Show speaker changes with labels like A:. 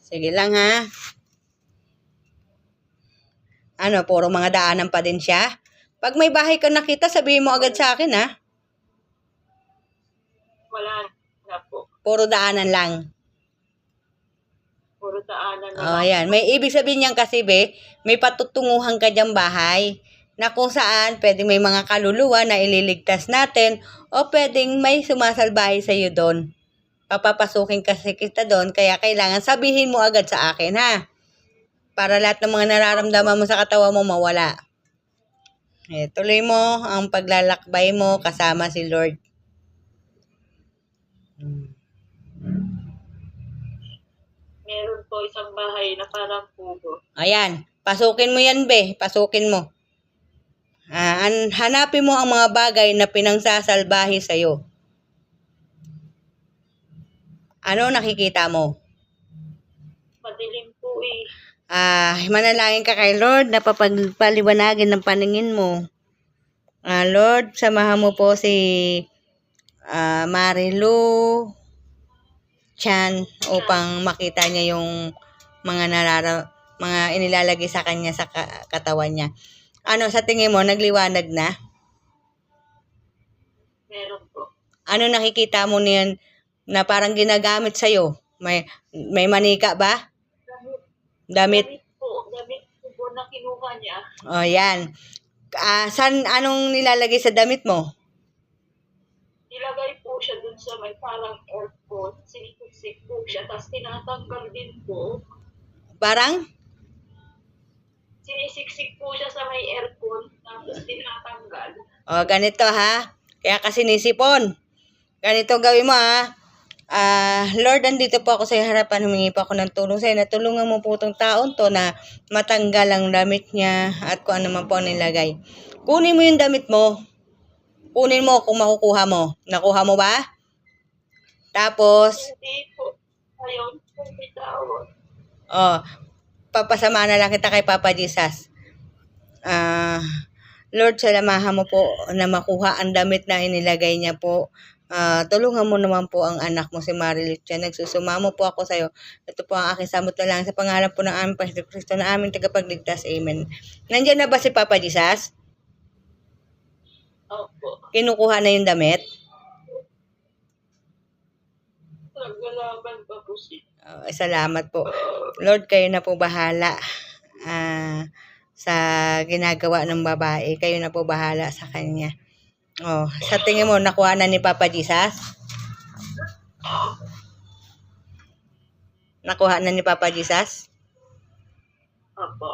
A: Sige lang ha. Ano, puro mga daanan pa din siya? Pag may bahay ka nakita, sabihin mo agad sa akin ha.
B: Wala na po.
A: Puro daanan lang.
B: Puro daanan na
A: Oh,
B: lang.
A: yan. May ibig sabihin niyan kasi, be, may patutunguhan ka diyang bahay na kung saan pwedeng may mga kaluluwa na ililigtas natin o pwedeng may sumasalbahay sa iyo doon. Papapasukin kasi kita doon, kaya kailangan sabihin mo agad sa akin, ha? Para lahat ng mga nararamdaman mo sa katawan mo mawala. Tuloy mo ang paglalakbay mo kasama si Lord.
B: Meron po isang bahay na parang pugo.
A: Ayan, pasukin mo yan, be. Pasukin mo. Hanapin mo ang mga bagay na pinangsasalbahe sa'yo. Ano nakikita mo?
B: Madilim po eh.
A: Manalangin ka kay Lord na papagpaliwanagin ng paningin mo. Lord, samahan mo po si Marilu Chan upang makita niya yung mga mga inilalagay sa kanya sa katawan niya. Ano sa tingin mo, nagliwanag na?
B: Meron po.
A: Ano nakikita mo niyan na parang ginagamit sa'yo? May manika ba? Damit?
B: Damit po na kinuha niya.
A: O, yan. Anong nilalagay sa damit mo?
B: Nilagay po siya dun sa may parang airport. Sinisik po siya. Tapos tinatanggal din po.
A: Parang?
B: Sinisiksik po siya sa may aircon. Tapos tinatanggal.
A: O, ganito ha. Kaya kasi nisipon. Ganito gawin mo ha. Lord, andito po ako sa harapan, humingi po ako ng tulong sa'yo. Natulungan mo po itong taon to na matanggal ang damit niya at kung ano man po ang nilagay. Kunin mo yung damit mo. Kunin mo kung makukuha mo. Nakuha mo ba? Tapos,
B: Hindi po. Ayaw po bitawan.
A: papasama na lang kita kay Papa Jesus. Lord, salamahan mo po na makuha ang damit na inilagay niya po. Tulungan mo naman po ang anak mo si Marilu Chan. Nagsusumamo po ako sa iyo. Ito po ang aking samot na lang sa pangalan po ng aming Panginoon Kristo na aming tagapagligtas. Amen. Nandiyan na ba si Papa Jesus?
B: Opo.
A: Kinukuha na yung damit?
B: Naglalaban pa po siya.
A: Salamat po. Lord, kayo na po bahala sa ginagawa ng babae. Kayo na po bahala sa kanya. Sa tingin mo, nakuha na ni Papa Jesus? Nakuha na ni Papa Jesus?
B: Opo.